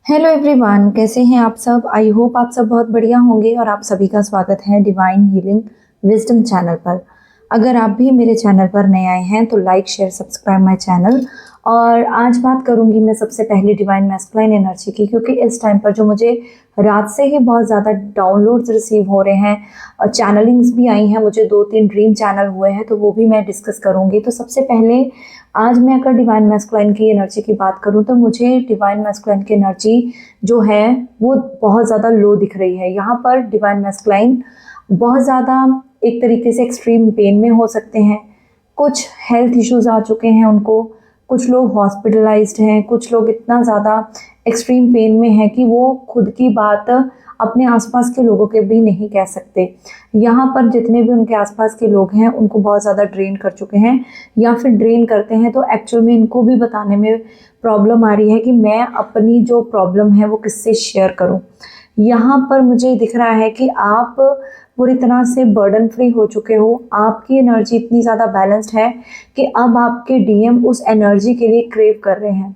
Hello everyone, कैसे हैं आप सब। आई होप आप सब बहुत बढ़िया होंगे और आप सभी का स्वागत है डिवाइन हीलिंग विजडम चैनल पर। अगर आप भी मेरे चैनल पर नए आए हैं तो like share subscribe my channel. और आज बात करूंगी मैं सबसे पहले डिवाइन मैस्कुलाइन एनर्जी की, क्योंकि इस टाइम पर जो मुझे रात से ही बहुत ज़्यादा डाउनलोड्स रिसीव हो रहे हैं और चैनलिंग्स भी आई हैं, मुझे 2-3 ड्रीम चैनल हुए हैं, तो वो भी मैं डिस्कस करूंगी। तो सबसे पहले आज मैं अगर डिवाइन मैस्कुलाइन की एनर्जी की बात करूं तो मुझे डिवाइन मैस्कुलाइन की एनर्जी जो है वो बहुत ज़्यादा लो दिख रही है। यहाँ पर डिवाइन मैस्कुलाइन बहुत ज़्यादा एक तरीके से एक्सट्रीम पेन में हो सकते हैं, कुछ हेल्थ इश्यूज आ चुके हैं उनको, कुछ लोग हॉस्पिटलाइज्ड हैं, कुछ लोग इतना ज़्यादा एक्सट्रीम पेन में हैं कि वो खुद की बात अपने आसपास के लोगों के भी नहीं कह सकते। यहाँ पर जितने भी उनके आसपास के लोग हैं उनको बहुत ज़्यादा ड्रेन कर चुके हैं, या फिर ड्रेन करते हैं तो एक्चुअल में इनको भी बताने में प्रॉब्लम आ रही है कि मैं अपनी जो प्रॉब्लम है वो किससे शेयर करूँ। यहाँ पर मुझे दिख रहा है कि आप पूरी तरह से बर्डन फ्री हो चुके हो, आपकी एनर्जी इतनी ज़्यादा बैलेंस्ड है कि अब आपके डीएम उस एनर्जी के लिए क्रेव कर रहे हैं,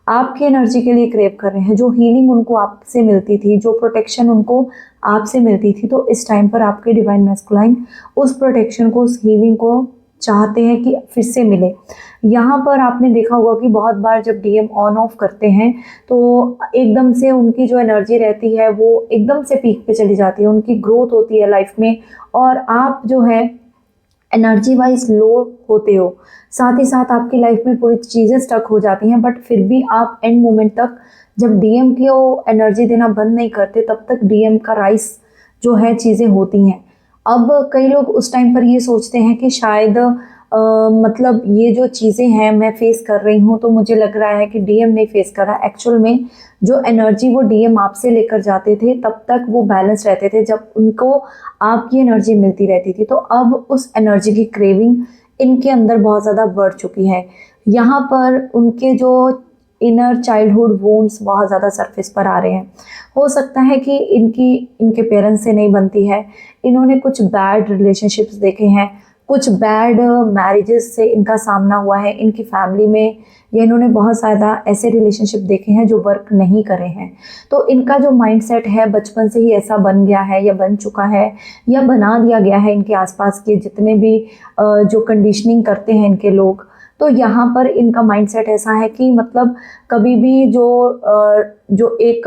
आपकी एनर्जी के लिए क्रेव कर रहे हैं। जो हीलिंग उनको आपसे मिलती थी, जो प्रोटेक्शन उनको आपसे मिलती थी, तो इस टाइम पर आपके डिवाइन मैस्कुलाइन उस प्रोटेक्शन को, उस हीलिंग को चाहते हैं कि फिर से मिले। यहाँ पर आपने देखा होगा कि बहुत बार जब डीएम ऑन ऑफ करते हैं तो एकदम से उनकी जो एनर्जी रहती है वो एकदम से पीक पे चली जाती है, उनकी ग्रोथ होती है लाइफ में, और आप जो है एनर्जी वाइज लो होते हो। साथ ही साथ आपकी लाइफ में पूरी चीज़ें स्टक हो जाती हैं, बट फिर भी आप एंड मोमेंट तक जब डीएम की वो एनर्जी देना बंद नहीं करते तब तक डीएम का राइस जो है चीज़ें होती हैं। अब कई लोग उस टाइम पर ये सोचते हैं कि शायद मतलब ये जो चीज़ें हैं मैं फेस कर रही हूँ, तो मुझे लग रहा है कि डीएम नहीं फेस कर रहा। एक्चुअल में जो एनर्जी वो डीएम आपसे लेकर जाते थे तब तक वो बैलेंस रहते थे जब उनको आपकी एनर्जी मिलती रहती थी। तो अब उस एनर्जी की क्रेविंग इनके अंदर बहुत ज़्यादा बढ़ चुकी है। यहाँ पर उनके जो इनर चाइल्डहुड वोन्स बहुत ज़्यादा सरफेस पर आ रहे हैं। हो सकता है कि इनके पेरेंट्स से नहीं बनती है, इन्होंने कुछ बैड रिलेशनशिप्स देखे हैं, कुछ बैड मैरिजेस से इनका सामना हुआ है इनकी फैमिली में, या इन्होंने बहुत ज़्यादा ऐसे रिलेशनशिप देखे हैं जो वर्क नहीं करे हैं। तो इनका जो माइंडसेट है बचपन से ही ऐसा बन गया है, या बन चुका है, या बना दिया गया है इनके आसपास के जितने भी जो कंडीशनिंग करते हैं इनके लोग। तो यहाँ पर इनका माइंडसेट ऐसा है कि मतलब कभी भी जो एक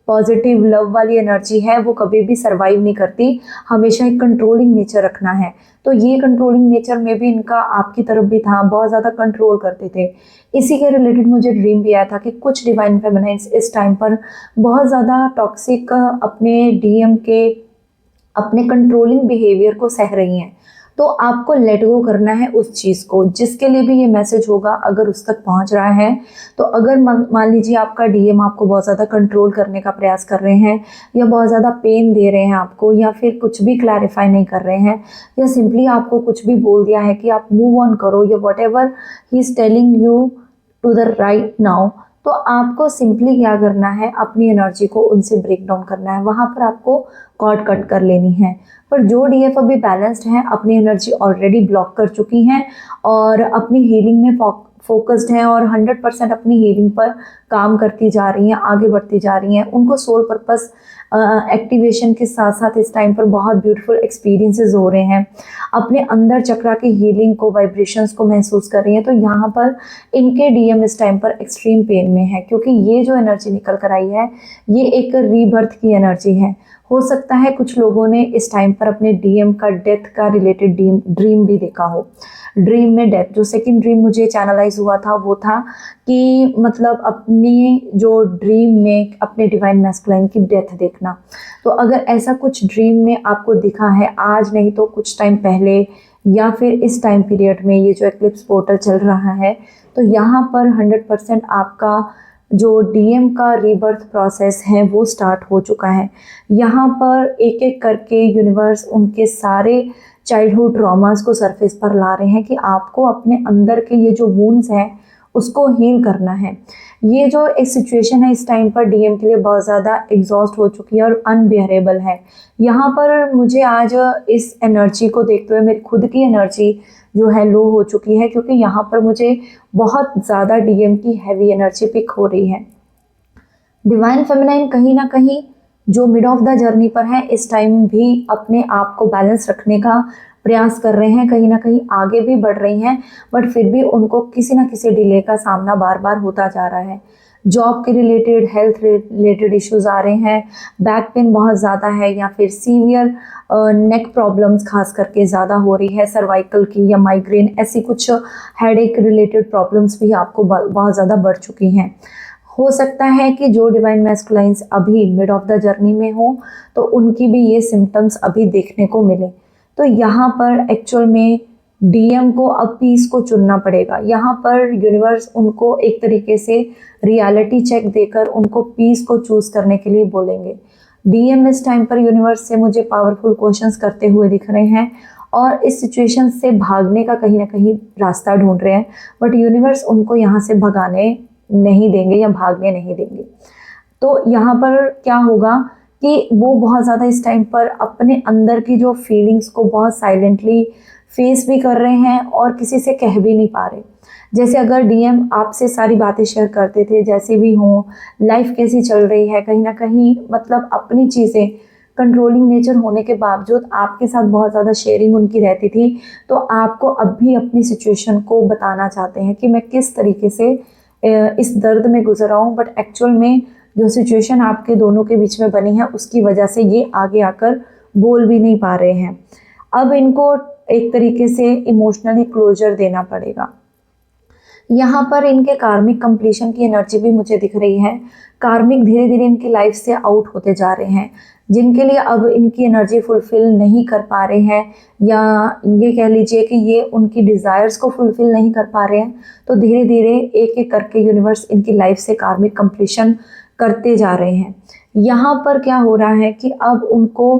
पॉजिटिव लव वाली एनर्जी है वो कभी भी सरवाइव नहीं करती, हमेशा एक कंट्रोलिंग नेचर रखना है। तो ये कंट्रोलिंग नेचर में भी इनका आपकी तरफ भी था, बहुत ज़्यादा कंट्रोल करते थे। इसी के रिलेटेड मुझे ड्रीम भी आया था कि कुछ डिवाइन फेमिनाइन्स इस टाइम पर बहुत ज़्यादा टॉक्सिक अपने डीएम के अपने कंट्रोलिंग बिहेवियर को सह रही हैं। तो आपको लेट गो करना है उस चीज़ को, जिसके लिए भी ये मैसेज होगा अगर उस तक पहुंच रहा है। तो अगर मान लीजिए आपका डीएम आपको बहुत ज़्यादा कंट्रोल करने का प्रयास कर रहे हैं, या बहुत ज़्यादा पेन दे रहे हैं आपको, या फिर कुछ भी क्लैरिफाई नहीं कर रहे हैं, या सिंपली आपको कुछ भी बोल दिया है कि आप मूव ऑन करो, या whatever he is telling you to the right now, तो आपको सिंपली क्या करना है, अपनी एनर्जी को उनसे ब्रेक डाउन करना है, वहाँ पर आपको कॉर्ड कट कर लेनी है। पर जो डीएफ अभी बैलेंस्ड हैं, अपनी एनर्जी ऑलरेडी ब्लॉक कर चुकी हैं और अपनी हीलिंग में फोकस्ड हैं और 100% अपनी हीलिंग पर काम करती जा रही हैं, आगे बढ़ती जा रही हैं, उनको सोल पर्पस एक्टिवेशन के साथ साथ इस टाइम पर बहुत ब्यूटीफुल एक्सपीरियंसेस हो रहे हैं, अपने अंदर चक्रा की हीलिंग को, वाइब्रेशंस को महसूस कर रही हैं। तो यहाँ पर इनके डीएम इस टाइम पर एक्सट्रीम पेन में है, क्योंकि ये जो एनर्जी निकल कर आई है ये एक रीबर्थ की एनर्जी है। हो सकता है कुछ लोगों ने इस टाइम पर अपने डीएम का डेथ का रिलेटेड ड्रीम भी देखा हो। ड्रीम में डेथ, जो सेकंड ड्रीम मुझे चैनलाइज हुआ था वो था कि मतलब अपनी जो ड्रीम में अपने डिवाइन मैस्कुलाइन की डेथ देखना। तो अगर ऐसा कुछ ड्रीम में आपको दिखा है, आज नहीं तो कुछ टाइम पहले, या फिर इस टाइम पीरियड में ये जो एक्लिप्स पोर्टल चल रहा है, तो यहाँ पर 100% आपका जो डीएम का रीबर्थ प्रोसेस है वो स्टार्ट हो चुका है। यहाँ पर एक एक करके यूनिवर्स उनके सारे चाइल्डहुड ट्रॉमास को सरफेस पर ला रहे हैं कि आपको अपने अंदर के ये जो वुंड्स हैं उसको हील करना है। ये जो एक सिचुएशन है इस टाइम पर डीएम के लिए बहुत ज़्यादा एग्जॉस्ट हो चुकी है और अनबियरेबल है। यहाँ पर मुझे आज इस एनर्जी को देखते हुए मेरी खुद की एनर्जी जो है लो हो चुकी है, क्योंकि यहाँ पर मुझे बहुत ज़्यादा डीएम की हैवी एनर्जी पिक हो रही है। डिवाइन फेमिनाइन कहीं ना कहीं जो मिड ऑफ द जर्नी पर है, इस टाइम भी अपने आप को बैलेंस रखने का प्रयास कर रहे हैं, कहीं ना कहीं आगे भी बढ़ रही हैं, बट फिर भी उनको किसी ना किसी डिले का सामना बार बार होता जा रहा है। जॉब के रिलेटेड, हेल्थ रिलेटेड इश्यूज आ रहे हैं, बैक पेन बहुत ज़्यादा है, या फिर सीवियर नेक प्रॉब्लम्स खास करके ज़्यादा हो रही है, सर्वाइकल की या माइग्रेन, ऐसी कुछ हेडेक रिलेटेड प्रॉब्लम्स भी आपको बहुत ज़्यादा बढ़ चुकी हैं। हो सकता है कि जो डिवाइन मैस्कुलाइंस अभी मिड ऑफ द जर्नी में हो, तो उनकी भी ये सिम्टम्स अभी देखने को मिले। तो यहाँ पर एक्चुअल में डीएम को अब पीस को चुनना पड़ेगा। यहाँ पर यूनिवर्स उनको एक तरीके से रियलिटी चेक देकर उनको पीस को चूज करने के लिए बोलेंगे। डीएम इस टाइम पर यूनिवर्स से मुझे पावरफुल क्वेश्चंस करते हुए दिख रहे हैं और इस सिचुएशन से भागने का कहीं ना कहीं रास्ता ढूंढ रहे हैं, बट यूनिवर्स उनको यहाँ से भगाने नहीं देंगे या भागने नहीं देंगे। तो यहाँ पर क्या होगा कि वो बहुत ज़्यादा इस टाइम पर अपने अंदर की जो फीलिंग्स को बहुत साइलेंटली फेस भी कर रहे हैं और किसी से कह भी नहीं पा रहे। जैसे अगर डीएम आपसे सारी बातें शेयर करते थे, जैसे भी हों, लाइफ कैसी चल रही है, कहीं ना कहीं मतलब अपनी चीज़ें कंट्रोलिंग नेचर होने के बावजूद आपके साथ बहुत ज़्यादा शेयरिंग उनकी रहती थी, तो आपको अब भी अपनी सिचुएशन को बताना चाहते हैं कि मैं किस तरीके से इस दर्द में गुजर रहा हूँ, बट एक्चुअल में जो सिचुएशन आपके दोनों के बीच में बनी है उसकी वजह से ये आगे आकर बोल भी नहीं पा रहे हैं। अब इनको एक तरीके से इमोशनली क्लोजर देना पड़ेगा। यहाँ पर इनके कार्मिक कंप्लीशन की एनर्जी भी मुझे दिख रही है। कार्मिक धीरे धीरे इनकी लाइफ से आउट होते जा रहे हैं, जिनके लिए अब इनकी एनर्जी फुलफिल नहीं कर पा रहे हैं, या ये कह लीजिए कि ये उनकी डिज़ायर्स को फुलफिल नहीं कर पा रहे हैं, तो धीरे धीरे एक एक करके यूनिवर्स इनकी लाइफ से कार्मिक कंप्लीशन करते जा रहे हैं। यहाँ पर क्या हो रहा है कि अब उनको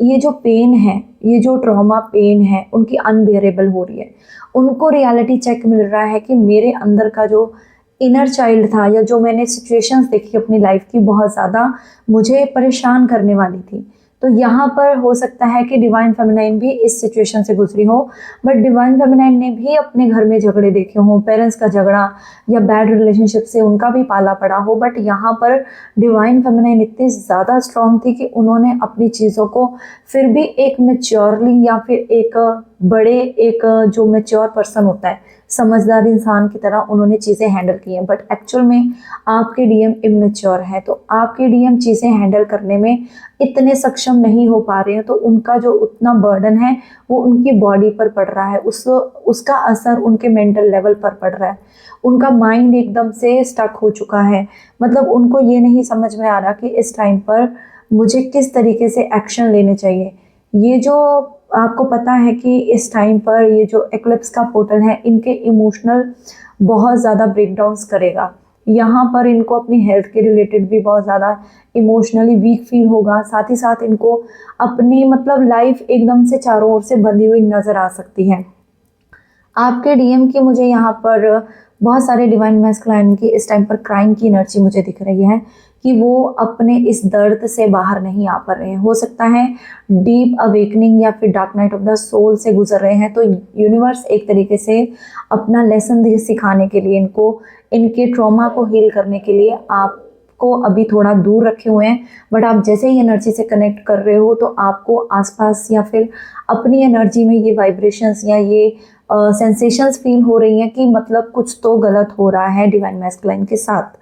ये जो पेन है, ये जो ट्रॉमा पेन है, उनकी अनबेरेबल हो रही है। उनको रियलिटी चेक मिल रहा है कि मेरे अंदर का जो इनर चाइल्ड था, या जो मैंने सिचुएशंस देखी अपनी लाइफ की बहुत ज़्यादा मुझे परेशान करने वाली थी, तो यहाँ पर हो सकता है कि डिवाइन फेमिनाइन भी इस सिचुएशन से गुजरी हो, बट डिवाइन फेमिनाइन ने भी अपने घर में झगड़े देखे हों, पेरेंट्स का झगड़ा या बैड रिलेशनशिप से उनका भी पाला पड़ा हो, बट यहाँ पर डिवाइन फेमिनाइन इतनी ज़्यादा स्ट्रॉन्ग थी कि उन्होंने अपनी चीज़ों को फिर भी एक मैच्योरली, या फिर एक बड़े, एक जो मैच्योर पर्सन होता है, समझदार इंसान की तरह उन्होंने चीज़ें हैंडल की हैं। बट एक्चुअल में आपके डीएम इमेच्योर है, तो आपके डीएम चीज़ें हैंडल करने में इतने सक्षम नहीं हो पा रहे हैं, तो उनका जो उतना बर्डन है वो उनकी बॉडी पर पड़ रहा है, उसका असर उनके मेंटल लेवल पर पड़ रहा है। उनका माइंड एकदम से स्टक हो चुका है, मतलब उनको ये नहीं समझ में आ रहा कि इस टाइम पर मुझे किस तरीके से एक्शन लेने चाहिए। ये जो आपको पता है कि इस टाइम पर ये जो एक्लिप्स का पोर्टल है, इनके इमोशनल बहुत ज़्यादा ब्रेकडाउन्स करेगा। यहाँ पर इनको अपनी हेल्थ के रिलेटेड भी बहुत ज़्यादा इमोशनली वीक फील होगा, साथ ही साथ इनको अपनी मतलब लाइफ एकदम से चारों ओर से बंधी हुई नज़र आ सकती है। आपके डीएम की मुझे यहाँ पर बहुत सारे डिवाइन मैस्कुलाइन की इस टाइम पर क्राइम की एनर्जी मुझे दिख रही है कि वो अपने इस दर्द से बाहर नहीं आ पा रहे हैं। हो सकता है डीप अवेकनिंग या फिर dark night of the soul से गुजर रहे हैं, तो यूनिवर्स एक तरीके से अपना लेसन सिखाने के लिए, इनको इनके ट्रॉमा को हील करने के लिए आपको अभी थोड़ा दूर रखे हुए हैं। बट आप जैसे ही एनर्जी से कनेक्ट कर रहे हो, तो आपको आसपास या फिर अपनी एनर्जी में ये वाइब्रेशंस या ये सेंसेशंस फील हो रही हैं कि मतलब कुछ तो गलत हो रहा है डिवाइन मैस्कुलाइन के साथ।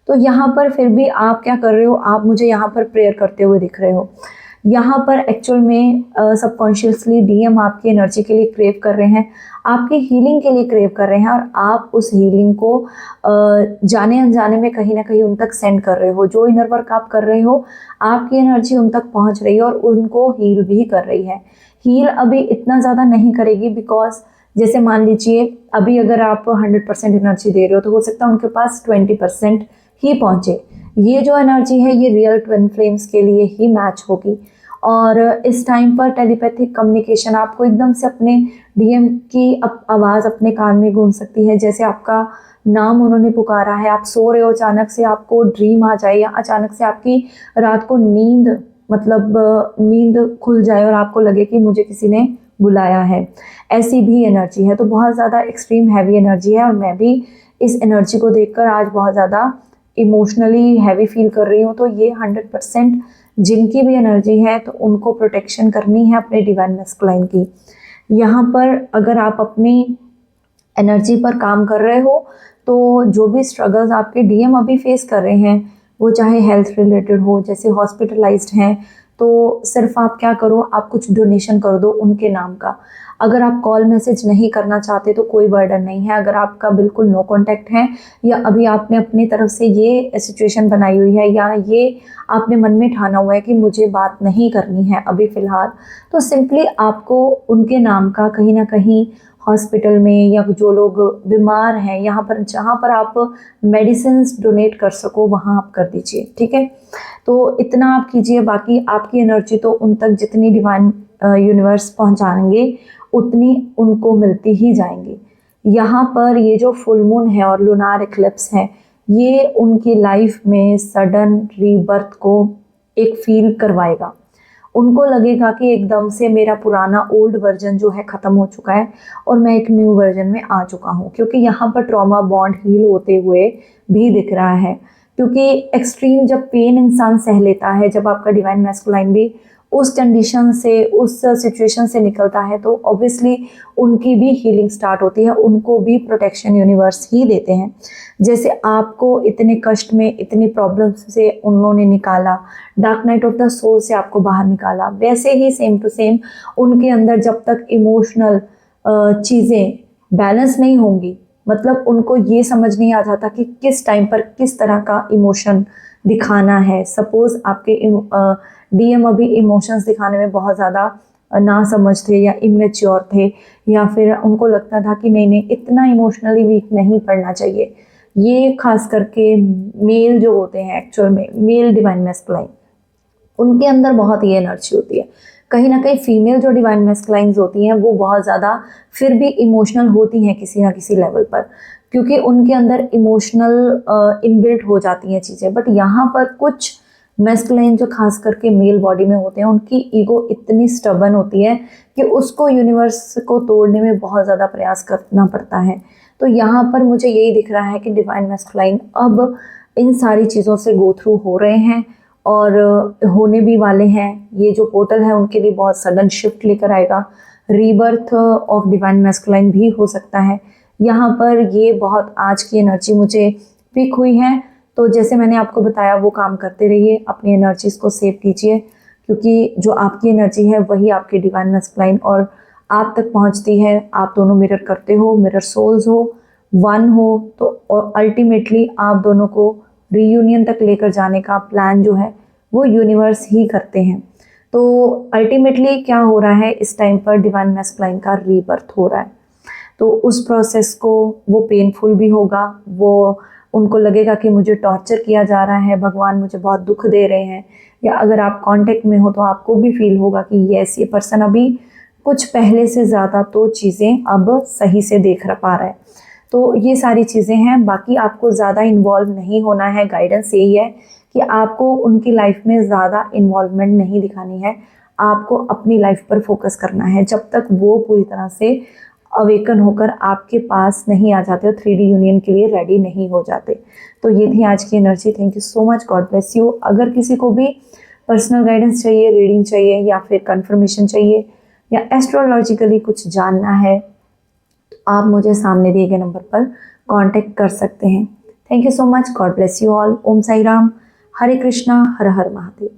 तो यहाँ पर फिर भी आप क्या कर रहे हो, आप मुझे यहाँ पर प्रेयर करते हुए दिख रहे हो। यहाँ पर एक्चुअल में सबकॉन्शियसली डीएम आपकी एनर्जी के लिए क्रेव कर रहे हैं, आपकी हीलिंग के लिए क्रेव कर रहे हैं, और आप उस हीलिंग को जाने अनजाने में कहीं ना कहीं उन तक सेंड कर रहे हो। जो इनर वर्क आप कर रहे हो, आपकी एनर्जी उन तक पहुँच रही है और उनको हील भी कर रही है। हील अभी इतना ज़्यादा नहीं करेगी, बिकॉज जैसे मान लीजिए अभी अगर आप 100% एनर्जी दे रहे हो, तो हो सकता है उनके पास 20% ही पहुँचे। ये जो एनर्जी है ये रियल ट्विन फ्लेम्स के लिए ही मैच होगी, और इस टाइम पर टेलीपैथिक कम्युनिकेशन आपको एकदम से अपने डीएम की आवाज़ अपने कान में गूंज सकती है। जैसे आपका नाम उन्होंने पुकारा है, आप सो रहे हो, अचानक से आपको ड्रीम आ जाए, या अचानक से आपकी रात को नींद नींद खुल जाए और आपको लगे कि मुझे किसी ने बुलाया है, ऐसी भी एनर्जी है। तो बहुत ज़्यादा एक्सट्रीम हैवी एनर्जी है, और मैं भी इस एनर्जी को देखकर आज बहुत ज़्यादा इमोशनली हैवी फील कर रही हूँ, तो ये 100% जिनकी भी एनर्जी है तो उनको प्रोटेक्शन करनी है अपने डिवाइन मैस्कुलाइन की। यहाँ पर अगर आप अपनी एनर्जी पर काम कर रहे हो तो जो भी स्ट्रगल्स आपके डीएम अभी फेस कर रहे हैं, वो चाहे हेल्थ रिलेटेड हो, जैसे हॉस्पिटलाइज्ड हैं, तो सिर्फ आप क्या करो, आप कुछ डोनेशन कर दो उनके नाम का। अगर आप कॉल मैसेज नहीं करना चाहते तो कोई बर्डन नहीं है। अगर आपका बिल्कुल नो कांटेक्ट है, या अभी आपने अपनी तरफ से ये सिचुएशन बनाई हुई है, या ये आपने मन में ठाना हुआ है कि मुझे बात नहीं करनी है अभी फ़िलहाल, तो सिंपली आपको उनके नाम का कहीं ना कहीं हॉस्पिटल में, या जो लोग बीमार हैं यहाँ पर, जहाँ पर आप मेडिसिन डोनेट कर सको वहाँ आप कर दीजिए, ठीक है। तो इतना आप कीजिए, बाकी आपकी एनर्जी तो उन तक जितनी डिवाइन यूनिवर्स पहुँचाएंगे उतनी उनको मिलती ही जाएंगी। यहाँ पर ये जो फुल मून है और लूनार इक्लिप्स है, ये उनकी लाइफ में सडन रीबर्थ को एक फील करवाएगा। उनको लगेगा कि एकदम से मेरा पुराना ओल्ड वर्जन जो है ख़त्म हो चुका है और मैं एक न्यू वर्जन में आ चुका हूँ, क्योंकि यहाँ पर ट्रॉमा बॉन्ड हील होते हुए भी दिख रहा है। क्योंकि एक्सट्रीम जब पेन इंसान सह लेता है, जब आपका डिवाइन मैस्कुलाइन भी उस कंडीशन से, उस सिचुएशन से निकलता है, तो ऑब्वियसली उनकी भी हीलिंग स्टार्ट होती है, उनको भी प्रोटेक्शन यूनिवर्स ही देते हैं। जैसे आपको इतने कष्ट में, इतनी प्रॉब्लम्स से उन्होंने निकाला, dark night of the soul से आपको बाहर निकाला, वैसे ही सेम टू सेम उनके अंदर जब तक इमोशनल चीज़ें बैलेंस नहीं होंगी, मतलब उनको ये समझ नहीं आ जाता कि किस टाइम पर किस तरह का इमोशन दिखाना है। सपोज़ आपके डीएम अभी इमोशंस दिखाने में बहुत ज़्यादा ना समझ थे या इमेच्योर थे, या फिर उनको लगता था कि नहीं नहीं इतना इमोशनली वीक नहीं पड़ना चाहिए। ये खास करके मेल जो होते हैं, एक्चुअल में मेल डिवाइन मैस्कुलाइन, उनके अंदर बहुत ये एनर्जी होती है। कहीं ना कहीं फीमेल जो डिवाइन मैस्कुलाइन्स होती हैं वो बहुत ज़्यादा फिर भी इमोशनल होती हैं किसी ना किसी लेवल पर, क्योंकि उनके अंदर इमोशनल इनबिल्ट हो जाती हैं चीज़ें। बट यहाँ पर कुछ मैस्कुलाइन जो खास करके मेल बॉडी में होते हैं, उनकी ईगो इतनी स्टबन होती है कि उसको यूनिवर्स को तोड़ने में बहुत ज़्यादा प्रयास करना पड़ता है। तो यहाँ पर मुझे यही दिख रहा है कि डिवाइन मैस्कुलाइन अब इन सारी चीज़ों से गो थ्रू हो रहे हैं और होने भी वाले हैं। ये जो पोर्टल है उनके लिए बहुत सडन शिफ्ट लेकर आएगा। रीबर्थ ऑफ डिवाइन मैस्कुलाइन भी हो सकता है। यहाँ पर ये बहुत आज की एनर्जी मुझे पिक हुई है। तो जैसे मैंने आपको बताया वो काम करते रहिए, अपनी एनर्जीज़ को सेव कीजिए, क्योंकि जो आपकी एनर्जी है वही आपकी डिवाइन मैस्कुलाइन और आप तक पहुँचती है। आप दोनों मिरर करते हो, मिरर सोल्स हो, वन हो, तो अल्टीमेटली आप दोनों को रीयूनियन तक लेकर जाने का प्लान जो है वो यूनिवर्स ही करते हैं। तो अल्टीमेटली क्या हो रहा है इस टाइम पर, डिवाइन मैस्कुलाइन का रीबर्थ हो रहा है। तो उस प्रोसेस को वो पेनफुल भी होगा, वो उनको लगेगा कि मुझे टॉर्चर किया जा रहा है, भगवान मुझे बहुत दुख दे रहे हैं। या अगर आप कांटेक्ट में हो तो आपको भी फील होगा कि यस, ये पर्सन अभी कुछ पहले से ज़्यादा तो चीज़ें अब सही से देख पा रहा है। तो ये सारी चीज़ें हैं। बाकी आपको ज़्यादा इन्वॉल्व नहीं होना है। गाइडेंस यही है कि आपको उनकी लाइफ में ज़्यादा इन्वॉल्वमेंट नहीं दिखानी है। आपको अपनी लाइफ पर फोकस करना है जब तक वो पूरी तरह से अवेकन होकर आपके पास नहीं आ जाते और 3D यूनियन के लिए रेडी नहीं हो जाते। तो ये थी आज की energy. Thank you so much, god bless you. अगर किसी को भी पर्सनल गाइडेंस चाहिए, रीडिंग चाहिए, या फिर कंफर्मेशन चाहिए, या एस्ट्रोलॉजिकली कुछ जानना है, तो आप मुझे सामने दिए गए नंबर पर कांटेक्ट कर सकते हैं। Thank you so much, god bless you all. Om Sai Ram, Hare Krishna, Har Har Mahadev.